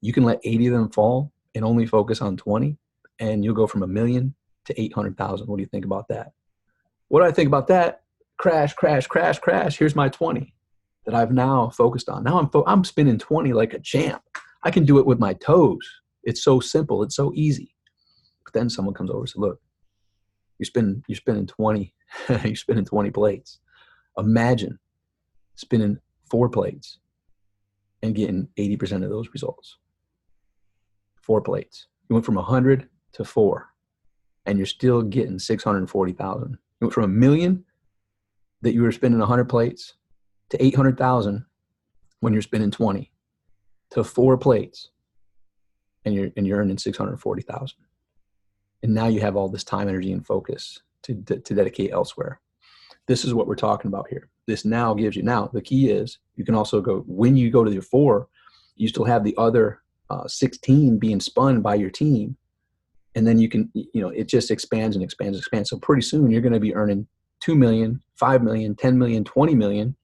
You can let 80 of them fall and only focus on 20, and you'll go from $1 million to 800,000. What do you think about that? What do I think about that? Crash. Here's my 20 that I've now focused on. Now I'm spinning 20 like a champ. I can do it with my toes. It's so simple. It's so easy. But then someone comes over and says, look, you're spinning 20. You're spinning 20 plates. Imagine spinning 4 plates and getting 80% of those results. 4 plates. You went from 100 to 4, and you're still getting 640,000. You went from $1 million that you were spinning 100 plates to 800,000 when you're spinning 20 to 4 plates, and you're earning 640,000. And now you have all this time, energy, and focus to dedicate elsewhere. This is what we're talking about here. This now gives you, now the key is you can also go, when you go to your 4, you still have the other 16 being spun by your team. And then you can, it just expands and expands and expands. So pretty soon you're going to be earning 2 million, 5 million, 10 million, 20 million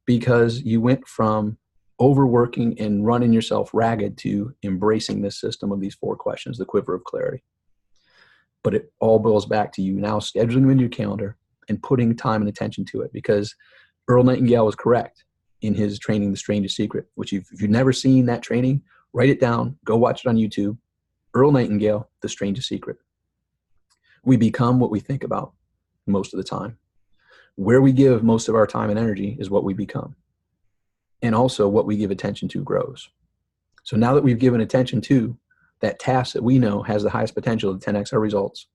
because you went from overworking and running yourself ragged to embracing this system of these 4 questions, the quiver of clarity. But it all boils back to you now scheduling them in your calendar and putting time and attention to it, because Earl Nightingale was correct in his training, The Strangest Secret, which if you've never seen that training, write it down, go watch it on YouTube. Earl Nightingale, The Strangest Secret. We become what we think about most of the time. Where we give most of our time and energy is what we become. And also what we give attention to grows. So now that we've given attention to that task that we know has the highest potential to 10x our results,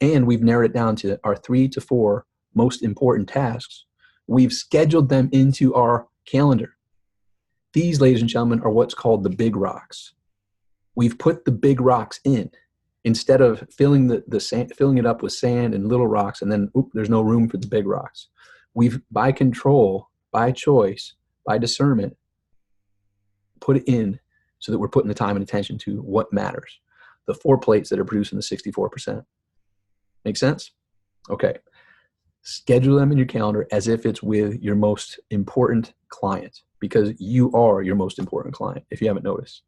and we've narrowed it down to our 3 to 4 most important tasks, we've scheduled them into our calendar. These, ladies and gentlemen, are what's called the big rocks. We've put the big rocks in instead of filling filling it up with sand and little rocks, and then there's no room for the big rocks. We've, by control, by choice, by discernment, put it in so that we're putting the time and attention to what matters. The 4 plates that are producing the 64%. Make sense? Okay. Schedule them in your calendar as if it's with your most important client, because you are your most important client, if you haven't noticed.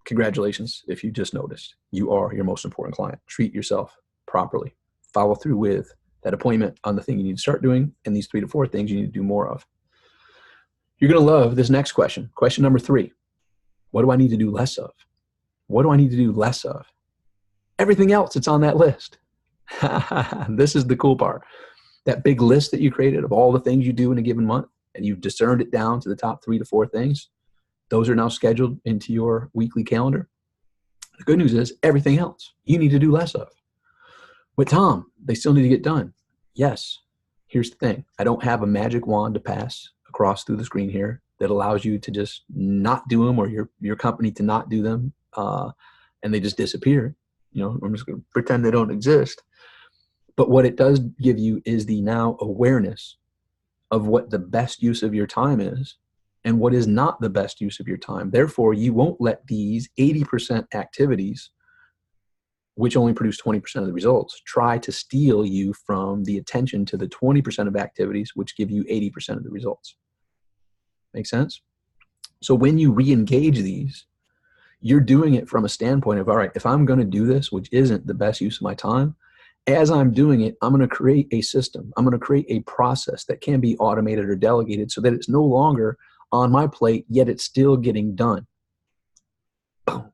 Congratulations if you just noticed. You are your most important client. Treat yourself properly. Follow through with that appointment on the thing you need to start doing, and these 3 to 4 things you need to do more of. You're going to love this next question. Question number 3. What do I need to do less of? What do I need to do less of? Everything else that's on that list. This is the cool part. That big list that you created of all the things you do in a given month, and you've discerned it down to the top 3 to 4 things. Those are now scheduled into your weekly calendar. The good news is everything else you need to do less of. But Tom, they still need to get done. Yes. Here's the thing. I don't have a magic wand to pass across through the screen here that allows you to just not do them, or your company to not do them, and they just disappear. I'm just going to pretend they don't exist. But what it does give you is the now awareness of what the best use of your time is and what is not the best use of your time. Therefore, you won't let these 80% activities, which only produce 20% of the results, try to steal you from the attention to the 20% of activities which give you 80% of the results. Make sense? So when you re-engage these, you're doing it from a standpoint of, all right, if I'm going to do this, which isn't the best use of my time, as I'm doing it, I'm going to create a system. I'm going to create a process that can be automated or delegated so that it's no longer on my plate, yet it's still getting done. Boom,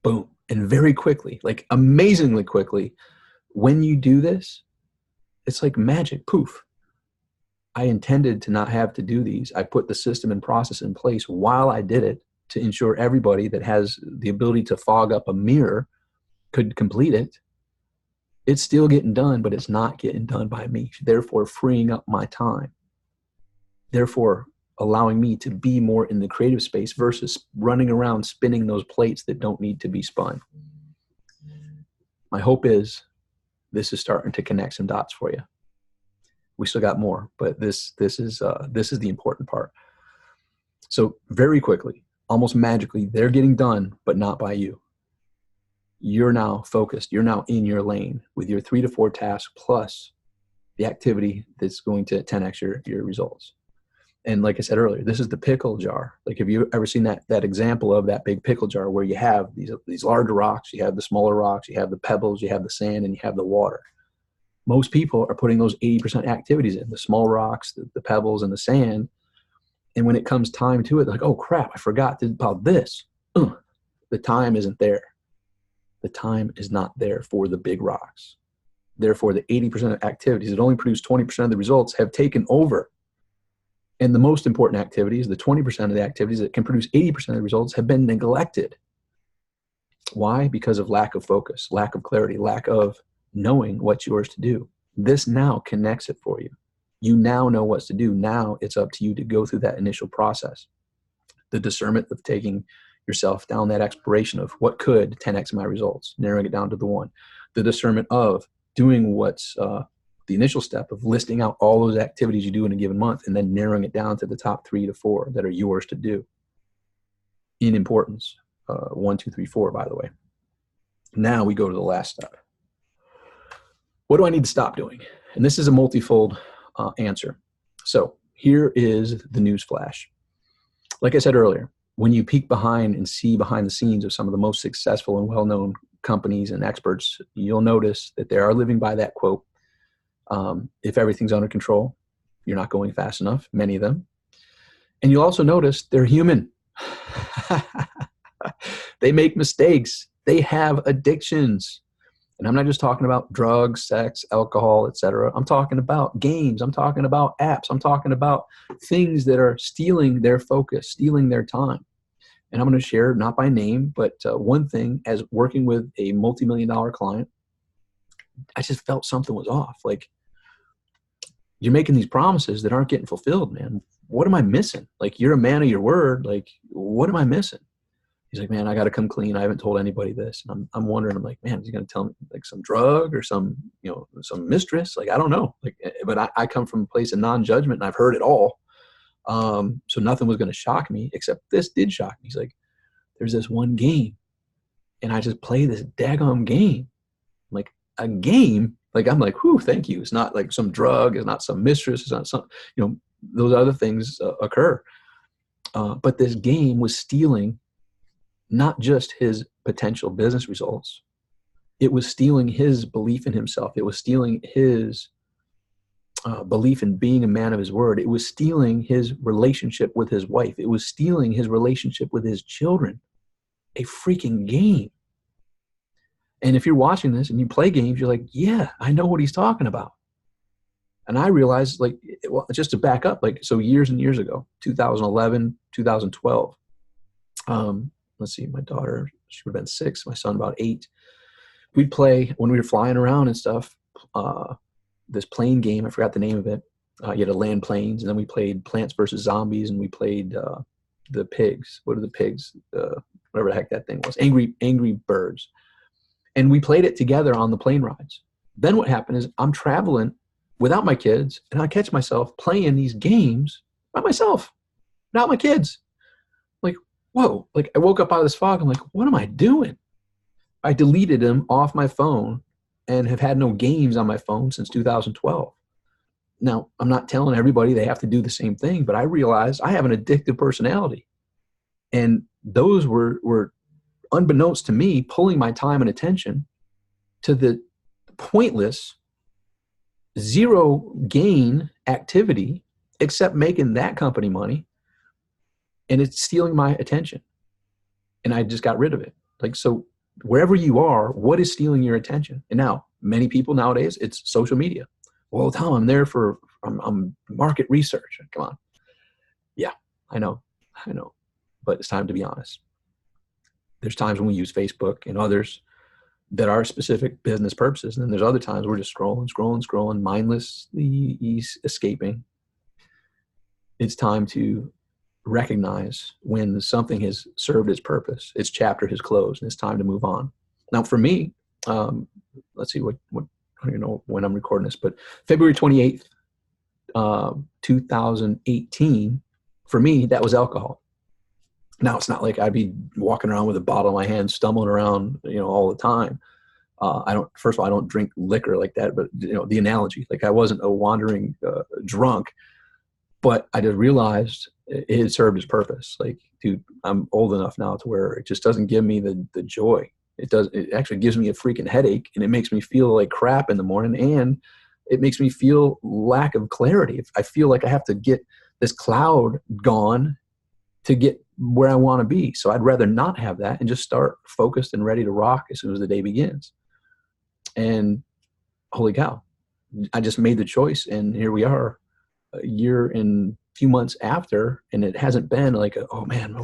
boom. And very quickly, like amazingly quickly, when you do this, it's like magic, poof. I intended to not have to do these. I put the system and process in place while I did it to ensure everybody that has the ability to fog up a mirror could complete it. It's still getting done, but it's not getting done by me, therefore freeing up my time. Therefore, allowing me to be more in the creative space versus running around spinning those plates that don't need to be spun. My hope is this is starting to connect some dots for you. We still got more, but this is the important part. So very quickly, almost magically, they're getting done, but not by you. You're now focused. You're now in your lane with your 3 to 4 tasks plus the activity that's going to 10x your results. And like I said earlier, this is the pickle jar. Like, have you ever seen that example of that big pickle jar where you have these larger rocks, you have the smaller rocks, you have the pebbles, you have the sand, and you have the water? Most people are putting those 80% activities in, the small rocks, the pebbles, and the sand. And when it comes time to it, they're like, oh crap, I forgot about this. The time isn't there. The time is not there for the big rocks. Therefore, the 80% of activities that only produce 20% of the results have taken over. And the most important activities, the 20% of the activities that can produce 80% of the results, have been neglected. Why? Because of lack of focus, lack of clarity, lack of knowing what's yours to do. This now connects it for you. You now know what to do. Now it's up to you to go through that initial process. The discernment of taking yourself down that exploration of what could 10x my results, narrowing it down to the 1. The discernment of doing what's the initial step of listing out all those activities you do in a given month and then narrowing it down to the top 3 to 4 that are yours to do in importance. 1, 2, 3, 4, by the way. Now we go to the last step. What do I need to stop doing? And this is a multifold answer. So here is the news flash. Like I said earlier, when you peek behind and see behind the scenes of some of the most successful and well-known companies and experts, you'll notice that they are living by that quote. If everything's under control, you're not going fast enough, many of them. And you'll also notice they're human. They make mistakes. They have addictions. And I'm not just talking about drugs, sex, alcohol, etc. I'm talking about games. I'm talking about apps. I'm talking about things that are stealing their focus, stealing their time. And I'm going to share, not by name, but one thing, as working with a multi-million-dollar client, I just felt something was off. Like, you're making these promises that aren't getting fulfilled, man. What am I missing? Like, you're a man of your word. Like, what am I missing? He's like, man, I got to come clean. I haven't told anybody this. And I'm wondering, I'm like, man, is he going to tell me like some drug or some, some mistress? Like, I don't know. Like, but I come from a place of non-judgment and I've heard it all. So nothing was going to shock me, except this did shock me. He's like, there's this one game and I just play this daggone game. I'm like, a game? Like, I'm like, whew, thank you. It's not like some drug. It's not some mistress. It's not some, those other things occur. But this game was stealing not just his potential business results. It was stealing his belief in himself. It was stealing his belief in being a man of his word. It was stealing his relationship with his wife. It was stealing his relationship with his children. A freaking game. And if you're watching this and you play games, you're like, yeah, I know what he's talking about. And I realized, like, well, just to back up, like, so years and years ago, 2011, 2012, let's see, my daughter, she would have been 6, my son about 8. We'd play, when we were flying around and stuff, this plane game, I forgot the name of it. You had to land planes, and then we played Plants versus Zombies, and we played the pigs. What are the pigs? Whatever the heck that thing was. Angry Birds. And we played it together on the plane rides. Then what happened is I'm traveling without my kids, and I catch myself playing these games by myself, without my kids. Like, whoa, like I woke up out of this fog. I'm like, what am I doing? I deleted them off my phone and have had no games on my phone since 2012. Now, I'm not telling everybody they have to do the same thing, but I realized I have an addictive personality. And those were unbeknownst to me, pulling my time and attention to the pointless, zero gain activity, except making that company money. And it's stealing my attention. And I just got rid of it. Like, so wherever you are, what is stealing your attention? And now, many people nowadays, it's social media. Well, Tom, I'm there for I'm market research. Come on. Yeah, I know. But it's time to be honest. There's times when we use Facebook and others that are specific business purposes. And then there's other times we're just scrolling, mindlessly escaping. It's time to recognize when something has served its purpose, its chapter has closed, and it's time to move on. Now, for me, let's see what I don't know when I'm recording this, but February 28th, 2018, for me, that was alcohol. Now, it's not like I'd be walking around with a bottle in my hand, stumbling around, all the time. First of all, I don't drink liquor like that, but the analogy, like I wasn't a wandering drunk, but I just realized it had served its purpose. Like, dude, I'm old enough now to where it just doesn't give me the joy. It actually gives me a freaking headache, and it makes me feel like crap in the morning, and it makes me feel lack of clarity. I feel like I have to get this cloud gone to get where I want to be. So I'd rather not have that and just start focused and ready to rock as soon as the day begins. And holy cow, I just made the choice, and here we are a year and a few months after, and it hasn't been like, oh man,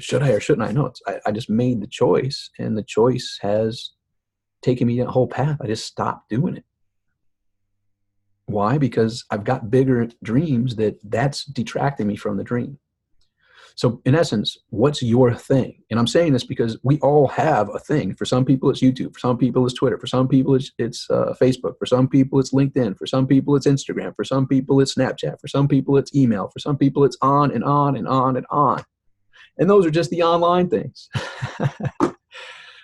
should I or shouldn't I? No, I just made the choice, and the choice has taken me a whole path. I just stopped doing it. Why? Because I've got bigger dreams that's detracting me from the dream. So in essence, what's your thing? And I'm saying this because we all have a thing. For some people, it's YouTube. For some people, it's Twitter. For some people, it's Facebook. For some people, it's LinkedIn. For some people, it's Instagram. For some people, it's Snapchat. For some people, it's email. For some people, it's on and on and on and on. And those are just the online things.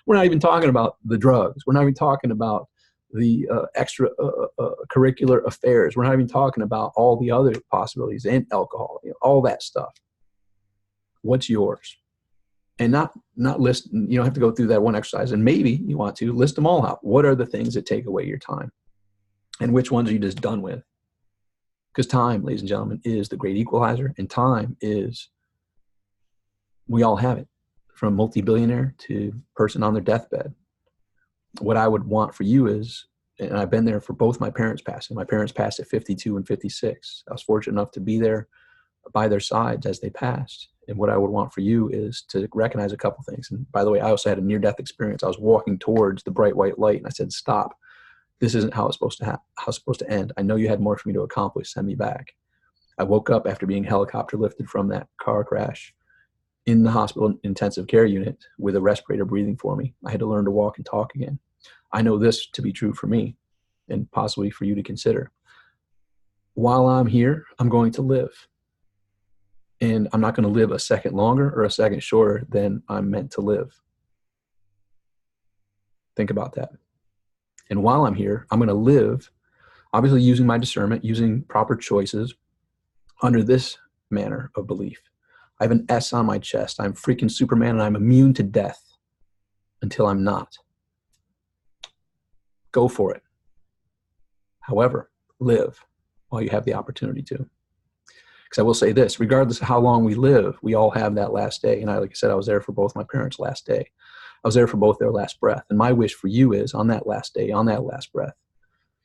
We're not even talking about the drugs. We're not even talking about the extra curricular affairs. We're not even talking about all the other possibilities and alcohol, all that stuff. What's yours? And not list, you don't have to go through that one exercise, and maybe you want to list them all out. What are the things that take away your time? And which ones are you just done with? Because time, ladies and gentlemen, is the great equalizer, and time is, we all have it, from multi-billionaire to person on their deathbed. What I would want for you is, and I've been there for both my parents passing. My parents passed at 52 and 56. I was fortunate enough to be there by their sides as they passed. And what I would want for you is to recognize a couple things. And by the way, I also had a near-death experience. I was walking towards the bright white light, and I said, stop. This isn't how it's supposed to end. I know you had more for me to accomplish. Send me back. I woke up after being helicopter lifted from that car crash in the hospital intensive care unit with a respirator breathing for me. I had to learn to walk and talk again. I know this to be true for me, and possibly for you to consider. While I'm here, I'm going to live. And I'm not going to live a second longer or a second shorter than I'm meant to live. Think about that. And while I'm here, I'm going to live, obviously using my discernment, using proper choices, under this manner of belief. I have an S on my chest. I'm freaking Superman, and I'm immune to death until I'm not. Go for it. However, live while you have the opportunity to. Because I will say this, regardless of how long we live, we all have that last day. And like I said, I was there for both my parents' last day. I was there for both their last breath. And my wish for you is, on that last day, on that last breath,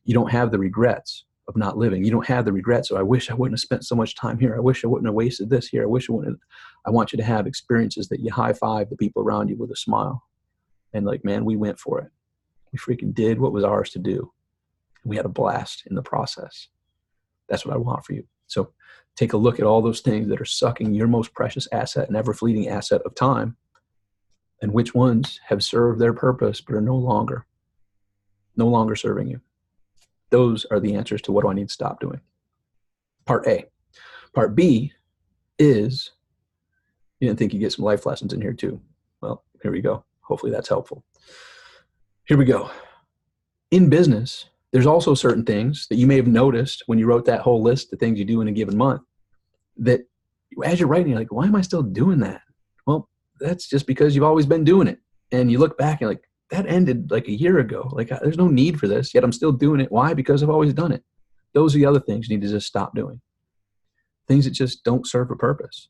you don't have the regrets of not living. You don't have the regrets. So I wish I wouldn't have spent so much time here. I wish I wouldn't have wasted this here. I wish I wouldn't have. I want you to have experiences that you high five the people around you with a smile. And like, man, we went for it. We freaking did what was ours to do. We had a blast in the process. That's what I want for you. So take a look at all those things that are sucking your most precious asset and ever fleeting asset of time, and which ones have served their purpose but are no longer serving you. Those are the answers to what do I need to stop doing. Part A. Part B is, you didn't think you'd get some life lessons in here too. Well, here we go. Hopefully that's helpful. Here we go. In business, there's also certain things that you may have noticed when you wrote that whole list of things you do in a given month, that as you're writing, you're like, why am I still doing that? Well, that's just because you've always been doing it. And you look back and you're like, that ended like a year ago. Like, there's no need for this, yet I'm still doing it. Why? Because I've always done it. Those are the other things you need to just stop doing. Things that just don't serve a purpose.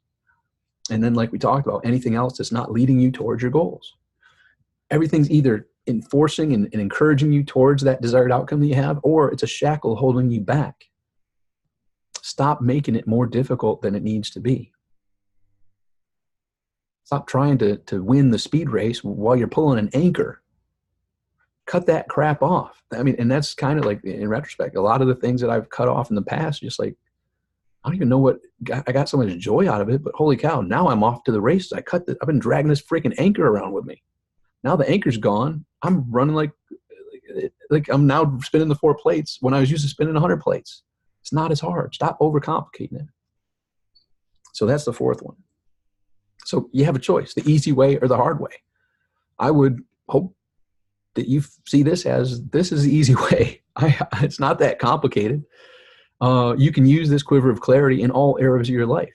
And then, like we talked about, anything else that's not leading you towards your goals. Everything's either enforcing and encouraging you towards that desired outcome that you have, or it's a shackle holding you back. Stop making it more difficult than it needs to be. Stop trying to win the speed race while you're pulling an anchor. Cut that crap off. I mean, and that's kind of like, in retrospect, a lot of the things that I've cut off in the past, just like, I don't even know I got so much joy out of it, but holy cow, now I'm off to the races. I've been dragging this freaking anchor around with me. Now the anchor's gone. I'm running like I'm now spinning the 4 plates when I was used to spinning 100 plates. It's not as hard. Stop overcomplicating it. So that's the fourth one. So you have a choice, the easy way or the hard way. I would hope that you see this is the easy way. It's not that complicated. You can use this quiver of clarity in all areas of your life.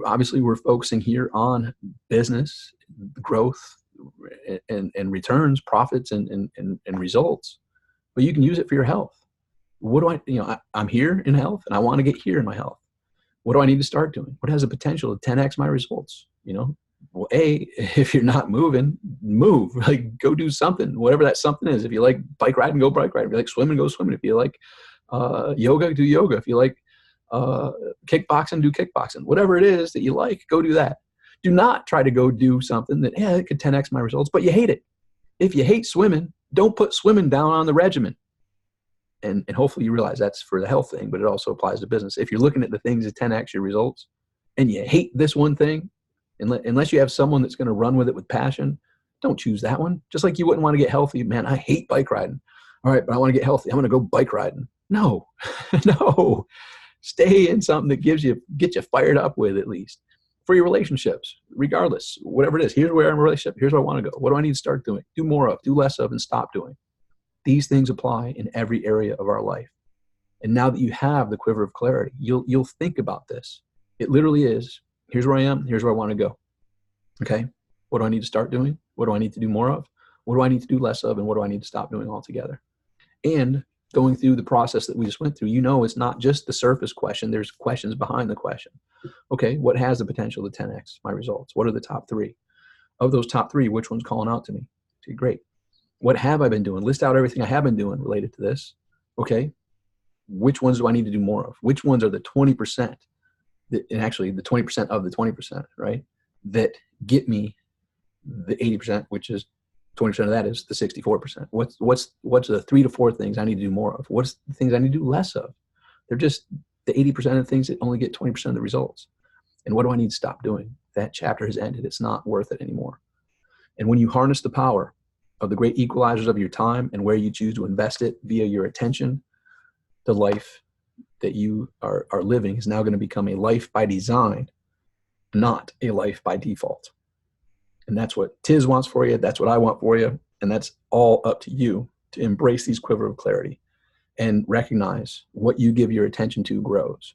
Obviously, we're focusing here on business, growth, and returns, profits, and results. But you can use it for your health. What do I'm here in health, and I want to get here in my health. What do I need to start doing? What has the potential to 10x my results? Well, if you're not moving, move. Like, go do something, whatever that something is. If you like bike riding, go bike riding. If you like swimming, go swimming. If you like yoga, do yoga. If you like kickboxing, do kickboxing. Whatever it is that you like, go do that. Do not try to go do something that, it could 10x my results, but you hate it. If you hate swimming, don't put swimming down on the regimen. And hopefully you realize that's for the health thing, but it also applies to business. If you're looking at the things that 10x your results and you hate this one thing, unless you have someone that's going to run with it with passion, don't choose that one. Just like you wouldn't want to get healthy. Man, I hate bike riding. All right, but I want to get healthy. I'm going to go bike riding. No, no. Stay in something that get you fired up with, at least. For your relationships, regardless, whatever it is. Here's where I'm in a relationship. Here's where I want to go. What do I need to start doing? Do more of, do less of, and stop doing. These things apply in every area of our life. And now that you have the quiver of clarity, you'll think about this. It literally is, here's where I am, here's where I want to go. Okay, what do I need to start doing? What do I need to do more of? What do I need to do less of? And what do I need to stop doing altogether? And going through the process that we just went through, it's not just the surface question. There's questions behind the question. Okay, what has the potential to 10x my results? What are the top three? Of those top three, which one's calling out to me? Okay, great. What have I been doing? List out everything I have been doing related to this. Okay, which ones do I need to do more of? Which ones are the 20%, and actually the 20% of the 20%, right? That get me the 80%, which is 20% of that is the 64%. What's the 3 to 4 things I need to do more of? What's the things I need to do less of? They're just the 80% of things that only get 20% of the results. And what do I need to stop doing? That chapter has ended. It's not worth it anymore. And when you harness the power of the great equalizers of your time and where you choose to invest it via your attention, the life that you are living is now going to become a life by design, not a life by default. And that's what Tiz wants for you. That's what I want for you. And that's all up to you to embrace these quiver of clarity and recognize what you give your attention to grows.